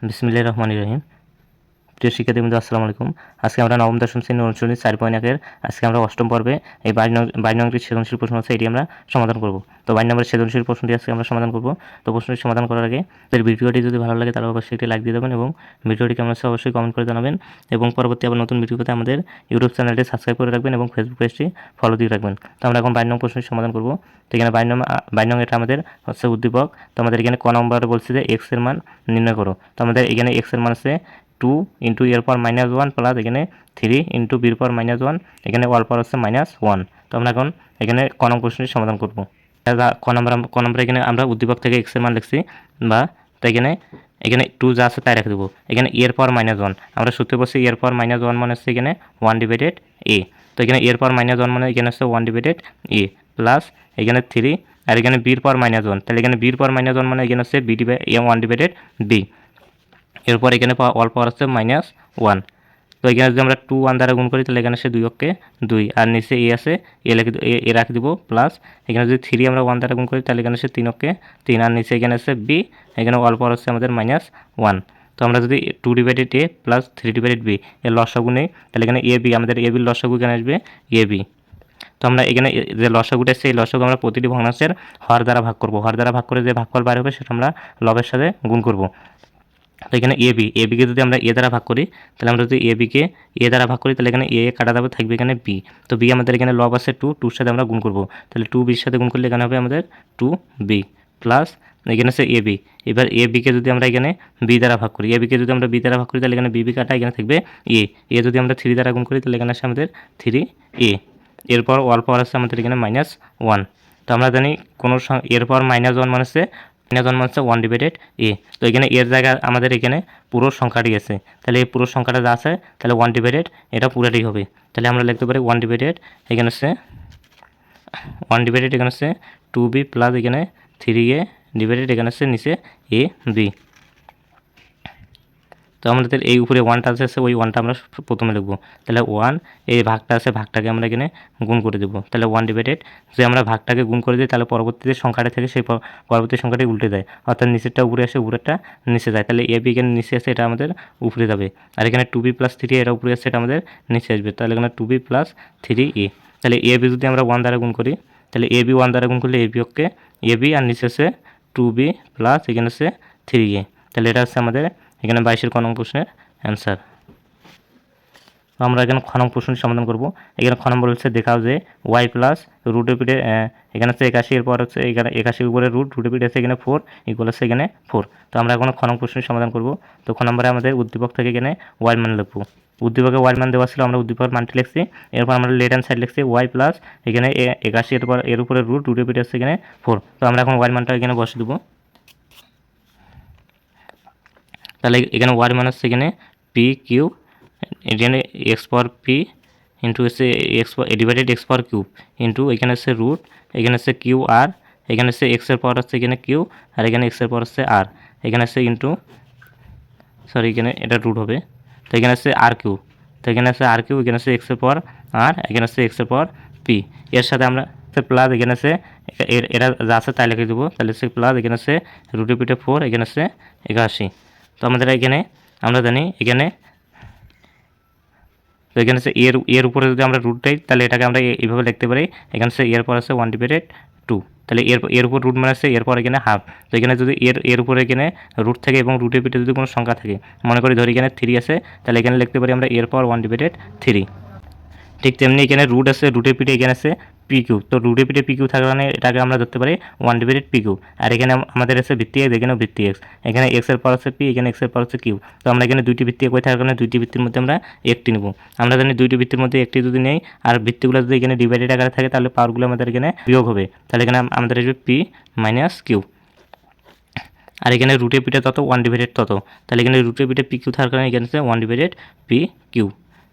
বিসমিল্লাহির রহমানির রহিম। প্রিয় শিক্ষার্থীবৃন্দ, আসসালামু আলাইকুম। আজকে আমরা নবম দশম শ্রেণীর অনুশীলনী 4.1-এর আজকে আমরা অষ্টম পর্বে এই 22 নং সৃজনশীল প্রশ্ন আছে, এটি আমরা সমাধান করব। তো 22 নম্বরের সৃজনশীল প্রশ্নটি আজকে আমরা সমাধান করব। তো প্রশ্নটি সমাধান করার আগে ভিডিওটি যদি ভালো লাগে তাহলে অবশ্যই একটি লাইক দিয়ে দেবেন এবং ভিডিওটি কেমন আছে অবশ্যই কমেন্ট করে জানাবেন এবং পরবর্তী আবার নতুন ভিডিও পেতে আমাদের ইউটিউব চ্যানেলটি সাবস্ক্রাইব করে রাখবেন এবং ফেসবুক পেজটি ফলো দিয়ে রাখবেন। তো আমরা এখন 22 নং প্রশ্নটি সমাধান করব। তো এখানে 22 নং এটা আমাদের হচ্ছে উদ্দীপক। তো আমাদের এখানে ক নম্বরে বলছে যে এক্স এর মান নির্ণয় করো। তো আমাদের এখানে এক্স এর মান আছে 2 ইন্টু এর পাওয়ার -1 প্লাস এখানে 3 ইন্টু বির পাওয়ার -1, এখানে অল পাওয়ার হচ্ছে -1। তো আমরা এখন এখানে ক নং প্রশ্নটি সমাধান করব। ক নম্বর এখানে আমরা উদ্দীপক থেকে এক্স এর মান লিখছি বা তো এখানে 2 যা আছে তাই রেখে দেবো। এখানে এর পাওয়ার -1 আমরা সূত্রে বলছি এর পাওয়ার -1 মানে হচ্ছে এখানে 1/a। তো এখানে এর পাওয়ার -1 মানে এখানে হচ্ছে 1/a প্লাস এখানে 3 আর এখানে বির পাওয়ার -1, তাহলে এখানে বির পাওয়ার -1 মানে এখানে হচ্ছে b/1/b। এরপর এখানে অল পাওয়ার হচ্ছে -1। তো এখানে যদি আমরা 2 1 দ্বারা গুণ করি তাহলে এখানে সে 2 অক্ষে 2 আর নিচে এ আছে এ রাখি দিব প্লাস এখানে যদি 3 আমরা 1 দ্বারা গুণ করি তাহলে এখানে সে 3 অক্ষে 3 আর নিচে এখানে আছে বি, এখানে অল পাওয়ার হচ্ছে আমাদের -1। তো আমরা যদি 2/a প্লাস 3/b এর লসাগু নেই তাহলে এখানে এ বি, আমাদের এ বির লসাগু এখানে আসবে এ বি। তো আমরা এখানে যে লসাগুটা আছে এই লসাগু আমরা প্রতিটি ভগ্নাংশের হর দ্বারা ভাগ করব। হর দ্বারা ভাগ করে যে ভাগফল বাইরে হবে সেটা আমরা লবের সাথে গুণ করব। তো এখানে এবিকে যদি আমরা এ দ্বারা ভাগ করি তাহলে আমরা যদি এবিকে এ দ্বারা ভাগ করি তাহলে এখানে এ কাটা যাবে, থাকবে এখানে বি। তো বি আমাদের এখানে লব আছে 2 সাথে আমরা গুণ করব, তাহলে 2 বির সাথে গুণ করলে এখানে হবে আমাদের 2b প্লাস এখানে আছে এবি। এবার এ বিকে যদি আমরা এখানে বি দ্বারা ভাগ করি, এবিকে যদি আমরা বি দ্বারা ভাগ করি তাহলে এখানে বিবি কাটা এখানে থাকবে এ যদি আমরা 3 দ্বারা গুণ করি তাহলে এখানে আসে আমাদের 3a। এরপর অল পাওয়ার আছে আমাদের এখানে -1। তো আমরা জানি কোনো এর পাওয়ার -1 মানে হচ্ছে হচ্ছে 1/a। তো এখানে এর জায়গায় আমাদের এখানে পুরো সংখ্যাটি আছে, তাহলে এই পুরো সংখ্যাটা যা আছে তাহলে 1/, এটা পুরোটাই হবে। তাহলে আমরা লিখতে পারি 1/, এখানে হচ্ছে 1/, এখানে হচ্ছে 2b প্লাস এখানে 3a ডিভাইডেড এখানে হচ্ছে নিচে a b। তো আমাদের এই উপরে 1টা আছে ওই 1টা আমরা প্রথমে লিখব। তাহলে 1 এই ভাগটা আছে ভাগটাকে আমরা এখানে গুণ করে দেব। তাহলে 1/, যদি আমরা ভাগটাকে গুণ করে দিই তাহলে পরবর্তীতে সংখ্যাটা থেকে সেই পরবর্তী সংখ্যাটি উল্টে যায়, অর্থাৎ নিচেরটা উপরে আসে উপরেরটা নিচে যায়। তাহলে এ বি এখানে নিচে আসে, এটা আমাদের উপরে যাবে। আর এখানে 2b প্লাস 3 এটা উপরে আসছে, এটা আমাদের নিচে আসবে। তাহলে এখানে 2b প্লাস 3a। তাহলে এ বি যদি আমরা 1 দ্বারা গুণ করি তাহলে এ বি 1 দ্বারা গুণ করলে A B okay A B আর নিচে আসে 2b প্লাস এখানে আছে 3a। তাহলে এটা হচ্ছে আমাদের এখানে 22-এর ক নং প্রশ্নের অ্যান্সার। আমরা এখানে খ নং প্রশ্নটি সমাধান করব। এখানে খ নম্বর হচ্ছে দেখাও যে ওয়াই প্লাস রুটের পিঠে এখানে হচ্ছে 81, এরপর হচ্ছে এখানে 81 উপরে রুটের পিঠে আছে এখানে 4 ইকুয়াল হচ্ছে এখানে 4। তো আমরা এখন খ নং প্রশ্নটি সমাধান করব। তো খ নম্বরে আমাদের উদ্দীপক থেকে এখানে ওয়াই মান লিখব। উদ্দীপকে ওয়াই মান দেওয়া ছিল, আমরা উদ্দীপকের মানটি লিখছি। এরপর আমরা লেফট হ্যান্ড সাইড লিখছি ওয়াই প্লাস এখানে 81, এরপর এর উপরে রুটের পিঠে আছে এখানে 4। তো আমরা এখন ওয়াই মানটা এখানে বসে দেবো। তাহলে এখানে ওয়াই মান হচ্ছে এখানে পি কিউ, এখানে এক্স পাওয়ার পি ইন্টু হচ্ছে x divided x power cube into এখানে হচ্ছে রুট, এখানে হচ্ছে কিউ আর, এখানে হচ্ছে এক্সের পাওয়ার হচ্ছে এখানে কিউ আর এখানে এক্সের পাওয়ার হচ্ছে আর, এখানে হচ্ছে ইন্টু সরি এখানে এটা রুট হবে। তো এখানে হচ্ছে আর কিউ, তো এখানে হচ্ছে আর কিউ, এখানে হচ্ছে এক্সের পাওয়ার আর, এখানে হচ্ছে এক্সের পাওয়ার পি। এর সাথে আমরা প্লাস এখানে আছে এরা যা আছে তাই লিখে দেবো। তাহলে হচ্ছে প্লাস এখানে হচ্ছে রুটের পিঠে 4, এখানে হচ্ছে 81। তো আমাদের এখানে আমরা জানি এখানে তো এখানে হচ্ছে এর উপরে যদি আমরা রুট দেই তাহলে এটাকে আমরা এইভাবে লিখতে পারি। এখানে হচ্ছে এর পর আছে 1/2, তাহলে এর উপর রুট মানে আছে এরপর এখানে হাফ। তো এখানে যদি এর উপরে এখানে রুট থাকে এবং রুটের পিঠে যদি কোনো সংখ্যা থাকে, মনে করি ধরি এখানে 3 আছে, তাহলে এখানে লিখতে পারি আমরা এর পর 1/3। ঠিক তেমনি এখানে রুট আছে, রুটের পিঠে এখানে আছে পি কিউ। তো রুটের পিঠে পি কিউ থাকার কারণে এটাকে আমরা ধরতে পারি 1/পি কিউ। আর এখানে আমাদের আছে ভিত্তি এক্স, এখানেও ভিত্তি এক্স, এখানে এক্সের পাওয়ার হচ্ছে পি, এখানে এক্সের পাওয়ার হচ্ছে কিউ। তো আমরা এখানে দুইটি ভিত্তি একই থাকার কারণে দুইটি ভিত্তির মধ্যে আমরা একটি নেব। আমরা জানি দুইটি ভিত্তির মধ্যে একটি যদি নেই আর ভিত্তিগুলো যদি এখানে ডিভাইডেড আকারে থাকে তাহলে পাওয়ারগুলো আমাদের এখানে বিয়োগ হবে। তাহলে এখানে আমাদের আসবে পি মাইনাস কিউ। আর এখানে রুটের পিঠে তত 1/, তত, তাহলে এখানে রুটের পিঠে পি কিউ থাকার কারণে এখানে আছে 1/পি কিউ।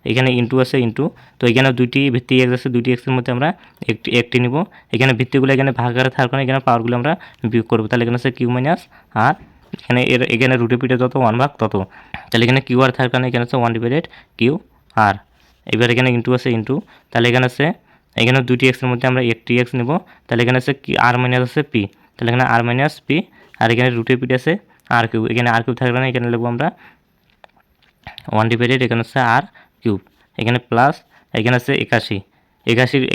এখানে ইন্টু আছে ইন্টু, তো এখানে দুইটি ভিত্তি এক্স আছে, দুইটি এক্সের মধ্যে আমরা একটি নিব। এখানে ভিত্তিগুলো এখানে ভাগাকারে থাকার কারণে এখানে পাওয়ারগুলো আমরা বিয়োগ করবো। তাহলে এখানে আছে কিউ মাইনাস আর, এখানে রুটের পিঠে যত 1 ভাগ তত, তাহলে এখানে কিউ আর থাকার কারণে এখানে আছে 1/কিউ আর। এবার এখানে ইন্টু আছে ইন্টু, তাহলে এখানে আছে এখানে দুইটি এক্সের মধ্যে আমরা একটি এক্স নেব। তাহলে এখানে আছে কি আর মাইনাস আছে পি, তাহলে এখানে আর মাইনাস পি আর এখানে রুটের পিঠে আছে আর কিউব, এখানে আর কিউব থাকবে না, এখানে লিখবো আমরা 1 ডিভাইডেড এখানে হচ্ছে আর কিউব, এখানে প্লাস এখানে হচ্ছে 81,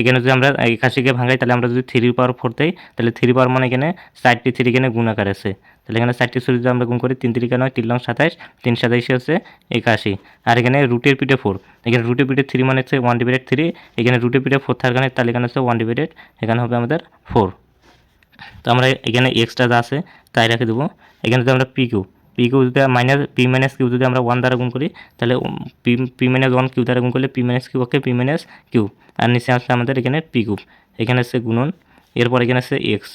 এখানে যদি আমরা 81কে ভাঙাই তাহলে আমরা যদি 3 পাওয়ার 4 দেই তাহলে 3 পাওয়ার মানে এখানে 4টি 3 এখানে গুণ আকার আছে, তাহলে এখানে 4টি 3 যদি আমরা গুণ করি 3 3 9 3 লং 27, 3 27 হচ্ছে 81, আর এখানে রুটের পিঠে 4, এখানে রুটের পিঠে 3 মানে হচ্ছে 1 ডিভাইডেড 3, এখানে রুটের পিঠে 4 থাকার কারণে তাহলে এখানে হচ্ছে 1 ডিভাইডেড এখানে হবে আমাদের 4। তো আমরা এখানে এক্সট্রা যা আছে তাই রেখে দেবো। এখানে যদি আমরা পি কিউ যদি পি মাইনাস কিউ যদি আমরা 1 দ্বারা গুণ করি তাহলে পি মাইনাস 1 কিউ দ্বারা গুণ করলে পি মাইনাস কিউ ওকে পি মাইনাস কিউ, আর নিচে আসছে আমাদের এখানে পি কিউব, এখানে হচ্ছে গুণন, এরপর এখানে আছে এক্স,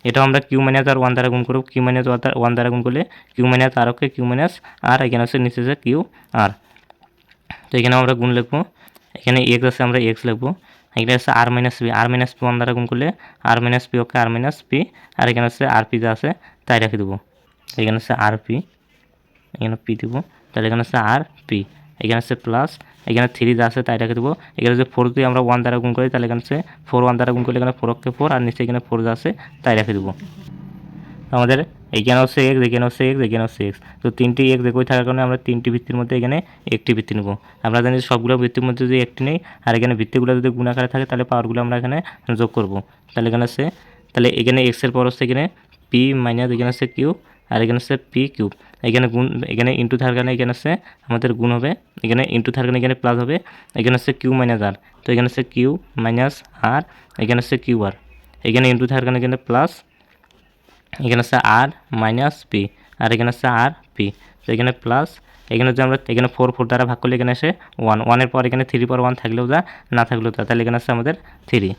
এটাও আমরা কিউ মাইনাস আর 1 দ্বারা গুণ করব, কিউ মাইনাস 1 দ্বারা গুণ করলে কিউ মাইনাস আর ওকে কিউ মাইনাস আর, এখানে আছে নিচে আছে কিউ আর। তো এখানে আমরা গুণ লিখবো, এখানে এক্স আছে আমরা এক্স লিখবো, এখানে আছে আর মাইনাস পি, 1 দ্বারা গুণ করলে আর মাইনাস পি ওকে আর মাইনাস পি, আর এখানে আছে আর পি যা আছে তাই রেখে দেবো, এখানে আছে আর পি, এখানে পি দেবো, তাহলে এখানে আছে আর পি, এখানে আছে প্লাস, এখানে 3 যা আছে তাই রেখে দেবো, এখানে যদি 4 দিয়ে আমরা 1 দ্বারা গুণ করি তাহলে এখানে আছে 4 1 দ্বারা গুণ করলে এখানে 4 ওকে 4, আর নিচে এখানে 4 যা আছে তাই রেখে দেবো। আমাদের এইখানে হচ্ছে এক্স, এখানে হচ্ছে এক্স, এখানে হচ্ছে এক্স, তো 3টি এক্স একই থাকার কারণে আমরা 3টি ভিত্তির মধ্যে এখানে একটি ভিত্তি নেব। আমরা জানি সবগুলো ভিত্তির মধ্যে যদি একটি নেই আর এখানে ভিত্তিগুলো যদি গুণ আকারে থাকে তাহলে পাওয়ারগুলো আমরা এখানে যোগ করব, তাহলে এখানে আছে, তাহলে এখানে এক্সের পাওয়ার হচ্ছে এখানে পি মাইনাস এখানে আছে কিউ, আর এখানে হচ্ছে পি কিউব, এখানে গুণ, এখানে ইন্টু থাকার কারণে এখানে আছে আমাদের গুণ হবে, এখানে ইন্টু থাকার কারণে এখানে প্লাস হবে, এখানে হচ্ছে কিউ মাইনাস আর, তো এখানে হচ্ছে কিউ মাইনাস আর, এখানে হচ্ছে কিউ আর, এখানে ইন্টু থাকার কারণে এখানে প্লাস, এখানে আছে আর মাইনাস পি, আর এখানে আছে আর পি, তো এখানে প্লাস, এখানে যদি আমরা এখানে 4 দ্বারা ভাগ করলে এখানে আসে 1 এর পর এখানে 3 পাওয়ার 1 থাকলেও যা না থাকলেও তা, তাহলে এখানে আছে আমাদের 3,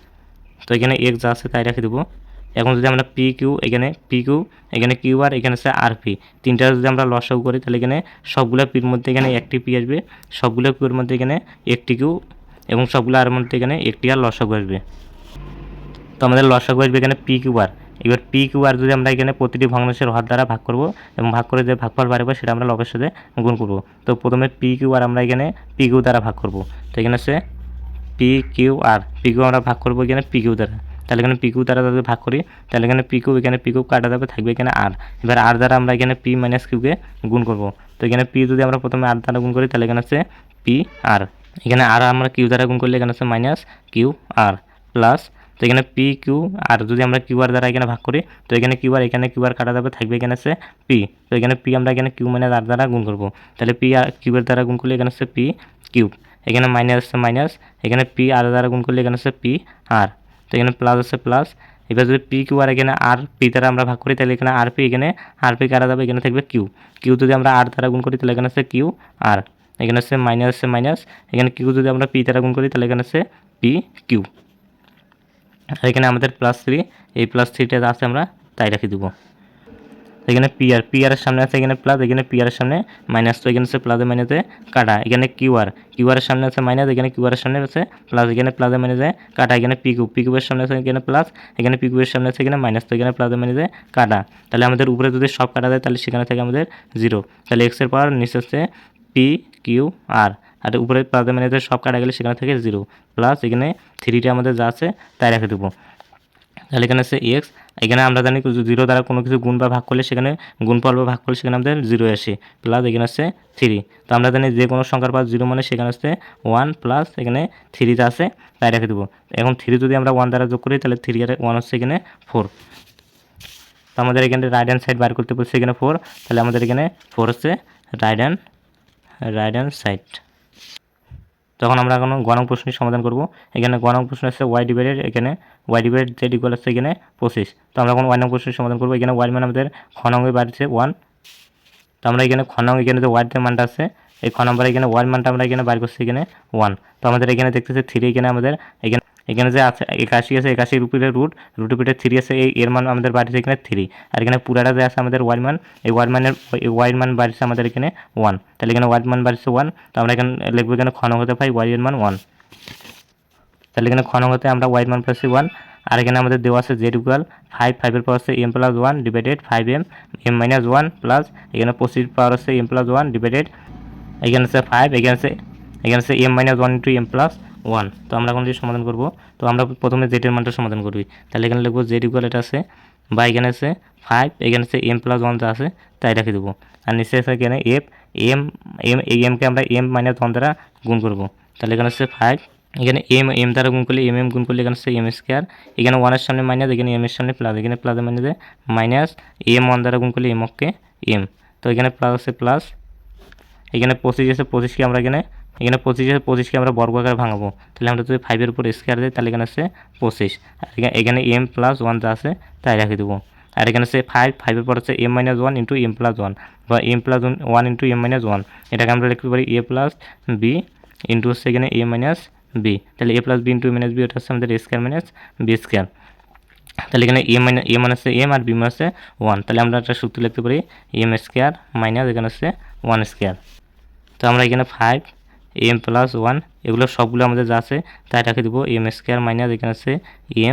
তো এখানে এক্স যা আছে তাই রেখে দেবো। এখন যদি আমরা পি কিউ এখানে কিউ আর এখানে আছে আর পি, তিনটা যদি আমরা লসাগু করি তাহলে এখানে সবগুলো পির মধ্যে এখানে একটি পি আসবে, সবগুলো কিউর মধ্যে এখানে একটি কিউ, এবং সবগুলো আর মধ্যে এখানে একটি আর লসাগু আসবে, তো আমাদের লসাগু আসবে এখানে পি কিউ আর। এবার পি কিউ আর যদি আমরা এখানে প্রতিটি ভগ্নাংশের হর দ্বারা ভাগ করব এবং ভাগ করে যে ভাগফল বাড়বে সেটা আমরা লগের সাথে গুণ করব। তো প্রথমে পি কিউ আর আমরা এখানে পি কিউ দ্বারা ভাগ করব, তো এখানে আছে পি কিউ আমরা ভাগ করব এখানে পি কিউ দ্বারা, তাহলে এখানে পি কিউ দ্বারা যদি ভাগ করি তাহলে এখানে এখানে পি কিউ কাটা যাবে, থাকবে এখানে আর, এবার আর দ্বারা আমরা এখানে পি মাইনাস কিউকে গুণ করব, তো এখানে পি যদি আমরা প্রথমে আর দ্বারা গুণ করি তাহলে এখানে আছে পি আর, এখানে আর আমরা কিউ দ্বারা গুণ করলে এখানে আছে মাইনাস কিউ আর প্লাস, তো এখানে পি কিউ আর যদি আমরা কিউ আর দ্বারা এখানে ভাগ করি তো এখানে কিউ আর কাটা যাবে, থাকবে এখানে আছে পি, তো এখানে পি আমরা এখানে কিউ মাইনাস আর দ্বারা গুণ করব, তাহলে পি আর কিউ এর দ্বারা গুণ করলে এখানে আছে পি কিউব, এখানে মাইনাস আছে মাইনাস, এখানে পি আর দ্বারা গুণ করলে এখানে আছে পি আর, তো এখানে প্লাস আছে প্লাস, এবার যদি পি কিউ আর এখানে আর পি দ্বারা আমরা ভাগ করি তাহলে এখানে আর পি কাটা যাবে, এখানে থাকবে কিউ যদি আমরা আর দ্বারা গুণ করি তাহলে এখানে আছে কিউ আর, এখানে আছে মাইনাস, এখানে কিউ যদি আমরা পি দ্বারা গুণ করি তাহলে এখানে আছে পি কিউ, আর এখানে আমাদের +3, এই +3টা আছে আমরা তাই রেখে দেবো। এখানে পি আর এর সামনে আছে এখানে প্লাস, এখানে পি আর এর সামনে মাইনাস, তো এখানে আছে প্লাসে মাইনাসে কাটা, এখানে কিউ আর এর সামনে আছে মাইনাস, এখানে কিউ আর এর সামনে আছে প্লাস, এখানে প্লাসে মাইনাসে কাটা, এখানে পি কিউবের সামনে আছে এখানে প্লাস, এখানে পি কিউবের সামনে আছে এখানে মাইনাস, তো এখানে প্লাসে মাইনাসে কাটা, তাহলে আমাদের উপরে যদি সব কাটা যায় তাহলে সেখানে থাকে আমাদের 0, তাহলে এক্সের পাওয়ার নিচে আছে পি কিউ আর, আর উপরে প্লাসে মাইনাসে সব কাটা গেলে সেখানে থাকে 0 প্লাস, এখানে 3টা আমাদের যা আছে তাই রেখে দেবো, তাহলে এখানে আছে এক্স, এখানে আমরা জানি 0 দ্বারা কোনো কিছু গুণ বা ভাগ করলে সেখানে গুণফল বা ভাগ করলে সেখানে আমাদের 0 আসে, প্লাস এখানে আছে 3, তো আমরা জানি যে কোনো সংখ্যার পাওয়ার 0 মানে সেখানে আছে 1 প্লাস এখানে 3 আছে তাই রেখে দেবো। এখন 3 যদি আমরা 1 দ্বারা যোগ করি তাহলে 3 আর 1 হচ্ছে এখানে 4, তো আমাদের এখানে রাইট হ্যান্ড সাইড বার করতে বলছে এখানে 4, তাহলে আমাদের এখানে 4 হচ্ছে রাইট হ্যান্ড সাইড। তখন আমরা এখন গণক প্রশ্নের সমাধান করব, এখানে গণক প্রশ্ন আছে ওয়াই ডিভাইডেড জেড ইকুয়াল আছে এখানে 25, তো আমরা এখন ওয়াই নং প্রশ্নের সমাধান করব, এখানে ওয়াই মানে আমাদের খ নঙ্গে বাড়ছে 1, তো আমরা এখানে খ নং এখানে যে ওয়াইয়ের মানটা আছে এই খ নম্বরে এখানে ওয়াই মানটা আমরা এখানে বার করছি এখানে 1, তো আমাদের এখানে দেখতেছে 3, এখানে আমাদের এখানে যে আছে 81 আছে, 81 উপরে রুটের উপরে 3 আছে, এর মান আমাদের বাড়ছে এখানে 3, আর এখানে পুরাটা যে আছে আমাদের ওয়াই মান, এই ওয়াই মান বাড়ছে আমাদের এখানে 1, তাহলে এখানে ওয়াই মান বাড়ছে 1, তো আমরা এখানে লিখবো এখানে খ নং হতে পাই ওয়াই এর মান 1, তাহলে এখানে খ নং হতে আমরা ওয়াই মান পাচ্ছি 1, আর এখানে আমাদের দেওয়া আছে জেড ইকুয়াল 5 এর পাওয়ার আছে m + 1 ডিভাইডেড 5m - 1 প্লাস এখানে 25 পাওয়ার আছে m + 1 ডিভাইডেড এখানে আছে 5, এখানে আছে m - 1 * m + 1, তো আমরা এখন যদি সমাধান করব তো আমরা প্রথমে জেড এর মানটা সমাধান করবি, তাহলে এখানে লিখবো জেড ইকুয়াল এটা আছে বা এখানে আছে 5, এখানে আছে m+1 যা আছে তাই রেখে দেবো। আর নিচে আছে এখানে এই এমকে আমরা m-1 দ্বারা গুণ করব। তাহলে এখানে হচ্ছে 5, এখানে এম দ্বারা গুণ করলে গুণ করলে এখানে হচ্ছে m², এখানে 1 এর সামনে মাইনাস, এখানে m এর সামনে প্লাস, এখানে প্লাসে মাইনাসে মাইনাস, m1 দ্বারা গুণ করলে m m, তো এখানে প্লাস আছে প্লাস, এখানে 25 আছে 25কে আমরা এখানে 25কে আমরা বর্গ আকারে ভাঙাবো। তাহলে আমরা যদি 5 এর উপর স্কোয়ার দিই তাহলে এখানে আছে 25, আর এখানে m+1 যা আছে তাই রেখে দেবো। আর এখানে আছে 5 এর পর হচ্ছে m-1 ইন্টু m+1 বা m+1 ইন্টু m-1, এটাকে আমরা লিখতে পারি a প্লাস বি ইন্টু হচ্ছে এখানে a মাইনাস বি। তাহলে a plus b into a minus b, ওটা হচ্ছে আমাদের a square minus b square. তাহলে এখানে a মানে হচ্ছে m আর b মানে হচ্ছে 1, তাহলে আমরা একটা সূত্র লিখতে পারি m² মাইনাস এখানে হচ্ছে 1²। তো আমরা এখানে 5 m+1 এগুলো সবগুলো আমাদের যা আছে তাই রেখে দেবো, m² মাইনাস এখানে আছে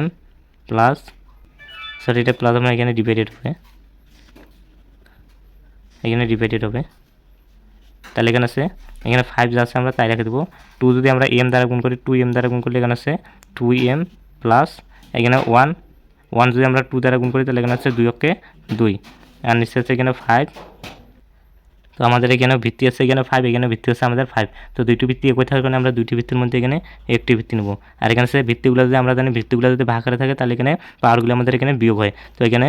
m প্লাস, সরি এটা প্লাস আমরা এখানে ডিভাইডেড হবে, তাহলে এখানে আছে এখানে 5 যা আছে আমরা তাই রেখে দেবো। 2 যদি আমরা m দ্বারা গুণ করি, 2m দ্বারা গুণ করলে এখানে আছে 2m প্লাস এখানে 1 যদি আমরা 2 দ্বারা গুণ করি তাহলে এখানে আছে 2 আর নিচে আছে এখানে 5। তো আমাদের এখানে ভিত্তি আছে এখানে 5, এখানে ভিত্তি আছে আমাদের 5, তো দুইটি ভিত্তি একই থাকার কারণে আমরা দুইটি ভিত্তির মধ্যে এখানে একটি ভিত্তি নেব। আর এখানে আছে ভিত্তিগুলো যদি আমরা জানি ভিত্তিগুলো যদি ভাগ করে থাকে তাহলে এখানে পাওয়ারগুলো আমাদের এখানে বিয়োগ হয়। তো এখানে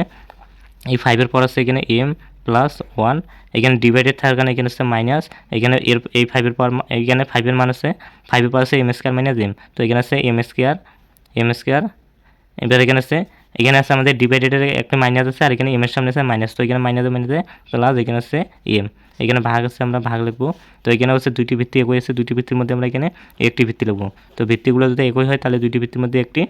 এই 5 এর পর আছে এখানে m+1, এখানে ডিভাইডেড থাকার কারণে এখানে আছে মাইনাস, এখানে এই 5 এর পর এখানে 5 এর মান আছে 5 এর পর আছে m² মাইনাস m, তো এখানে আছে m²। এবার এখানে আছে আমাদের ডিভাইডেডের একটা মাইনাস আছে আর এখানে m এর সামনে আছে মাইনাস, তো এখানে মাইনাসে প্লাস, এখানে আছে m, এখানে ভাগ আছে আমরা ভাগ লিখবো। তো এখানে হচ্ছে দুইটি ভিত্তি একই আছে, দুইটি ভিত্তির মধ্যে আমরা এখানে একটি ভিত্তি লিখবো। তো ভিত্তিগুলো যদি একই হয় তাহলে দুইটি ভিত্তির মধ্যে একটি,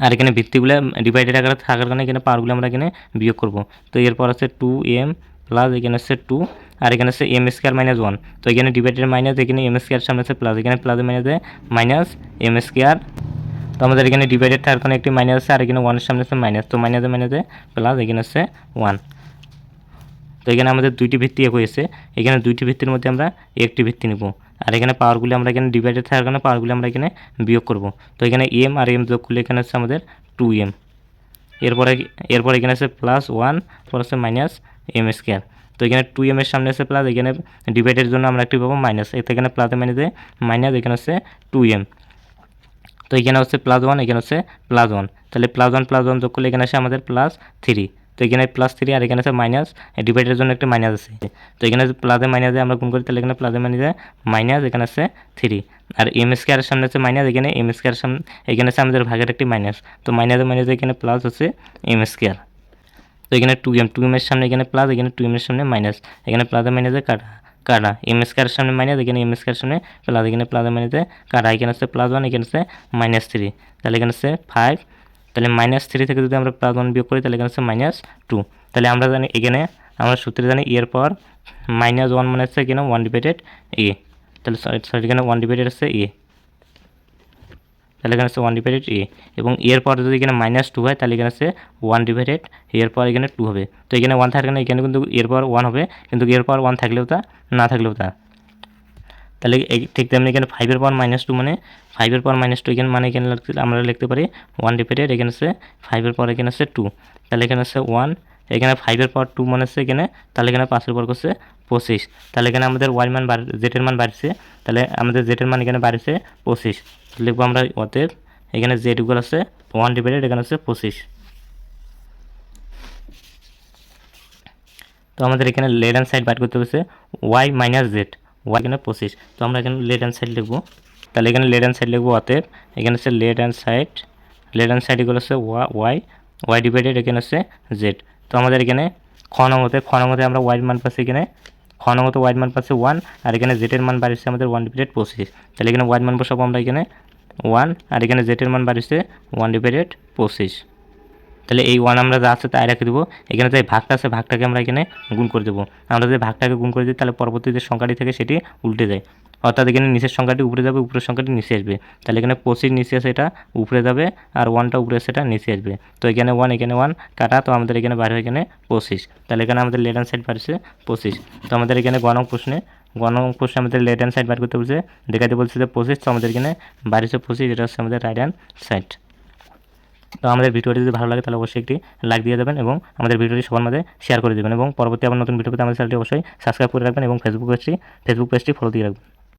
আর এখানে ভিত্তিগুলো ডিভাইডেড আকারে থাকার কারণে এখানে পাওয়ারগুলো আমরা এখানে বিয়োগ করব। তো এরপর আছে 2m প্লাস এখানে আছে 2 আর এখানে আছে m² মাইনাস 1, তো এখানে ডিভাইডেড মাইনাস, এখানে m² সামনে আছে প্লাস, এখানে প্লাসে মাইনাসে মাইনাস m²। তো আমাদের এখানে ডিভাইডেড থাকার কারণে একটি মাইনাস আছে আর এখানে 1 এর সামনে আছে মাইনাস, তো মাইনাসে প্লাস, এখানে আছে 1। তো এখানে আমাদের দুইটি ভিত্তি একই আছে, এখানে দুইটি ভিত্তির মধ্যে আমরা একটি ভিত্তি নেব। আর এখানে পাওয়ারগুলি আমরা এখানে ডিভাইডেড থাকার কারণে পাওয়ারগুলি আমরা এখানে বিয়োগ করব। তো এখানে m আর m যোগ করলে এখানে আছে আমাদের 2m, এরপরে এখানে আছে +1, পর আছে মাইনাস m²। তো এখানে 2m এর সামনে আছে প্লাস, এখানে ডিভাইডের জন্য আমরা একটি পাবো মাইনাস, এখানে প্লাসে মাইনাস, এখানে আছে 2m। তো এখানে হচ্ছে +1, এখানে হচ্ছে +1, তাহলে +1 যোগ করলে এখানে আসে আমাদের +3, তো এখানে +3 আর এখানে আছে মাইনাস, ডিভাইডের জন্য একটা মাইনাস আছে, তো এখানে প্লাসে মাইনাসে আমরা গুণ করি তাহলে এখানে প্লাসে মাইনাস এখানে আছে 3, আর m² এর সামনে আছে মাইনাস, এখানে m² এর সামনে এখানে আছে আমাদের ভাগের একটি মাইনাস, তো মাইনাসে এখানে প্লাস হচ্ছে m²। তো এখানে 2m এর সামনে এখানে প্লাস, এখানে 2m এর সামনে মাইনাস, এখানে প্লাসে মাইনাসে কাটা m² এর সামনে মাইনাস, এখানে m² এর সামনে প্লাস, এখানে প্লাসে মাইনাসে কাটা, এখানে আছে +1, এখানে আছে -3, তাহলে এখানে আছে 5, তাহলে -3 থেকে যদি আমরা +1 বিয়োগ করি তাহলে এখানে আছে -2। তাহলে আমরা জানি এখানে আমরা সূত্রে জানি এর পর -1 মানে হচ্ছে এখানে 1/a, তাহলে সরি এখানে 1/a, তাহলে এখানে আছে 1/a, এবং এর পর যদি এখানে -2 হয় তাহলে এখানে আছে 1/a, এর পর এখানে 2 হবে। তো এখানে 1 থাকলে না, এখানে কিন্তু এর পর 1 হবে, কিন্তু এর পর 1 থাকলেও তা না থাকলেও তা। তাহলে ঠিক তেমনি এখানে 5 এর পর -2 মানে 5 এর পর -2 এখানে মানে এখানে আমরা লিখতে পারি 1/, এখানে আছে 5 এর পর এখানে আছে 2, তাহলে এখানে আছে 1, এখানে 5 এর পর 2 মানে আছে এখানে, তাহলে এখানে 5 এর পর হচ্ছে 25, তাহলে এখানে আমাদের y মান z এর মান বাড়ছে, তাহলে আমাদের z এর মান এখানে বাড়ছে 25, লিখবো আমরা অতএব এখানে z ইকুয়াল আছে 1/, এখানে আছে 25। তো আমাদের এখানে লেফট হ্যান্ড সাইড বার করতে হচ্ছে y মাইনাস z, y এখানে 25, তো আমরা এখানে লেফট হ্যান্ড সাইড লিখবো, তাহলে এখানে লেফট হ্যান্ড সাইড লিখবো অতএব এখানে হচ্ছে লেফট হ্যান্ড সাইড ইকুয়াল হচ্ছে y ডিভাইডেড এখানে হচ্ছে z। তো আমাদের এখানে খ নংতে আমরা y এর মান পাচ্ছি, এখানে খ নংতে y এর মান পাচ্ছি 1, আর এখানে z এর মান বাড়ছে আমাদের 1/25, তাহলে এখানে y এর মান বসাবো আমরা এখানে 1, আর এখানে z এর মান বাড়ছে 1/25, তাহলে এই 1 আমরা যা আছে তাই রেখে দেবো। এখানে যে ভাগটা আছে ভাগটাকে আমরা এখানে গুণ করে দেবো, আমরা যদি ভাগটাকে গুণ করে দিই তাহলে পরবর্তী যে সংখ্যাটি থেকে সেটি উল্টে যায়, অর্থাৎ এখানে নিচের সংখ্যাটি উপরে যাবে, উপরের সংখ্যাটি নিচে আসবে, তাহলে এখানে 25 নিচে আছে এটা উপরে যাবে, আর 1টা উপরে আছে এটা নিচে আসবে, তো এখানে 1 এখানে 1 কাটা, তো আমাদের এখানে বাইরে এখানে 25, তাহলে এখানে আমাদের লেফট হ্যান্ড সাইড বাড়ছে 25। তো আমাদের এখানে গ নং প্রশ্নে আমাদের লেফট হ্যান্ড সাইড বার করতে বলছে, দেখাতে বলছে যে 25, তো আমাদের এখানে বাড়ছে 25, এটা হচ্ছে আমাদের রাইট হ্যান্ড সাইড। তো আমাদের ভিডিওটি যদি ভালো লাগে তাহলে অবশ্যই একটি লাইক দিয়ে দেবেন এবং আমাদের ভিডিওটি সবার মাঝে শেয়ার করে দেবেন এবং পরবর্তী আবার নতুন ভিডিও পেতে আমাদের চ্যানেলটি অবশ্যই সাবস্ক্রাইব করে রাখবেন এবং ফেসবুক পেজটি ফলো দিয়ে রাখবেন।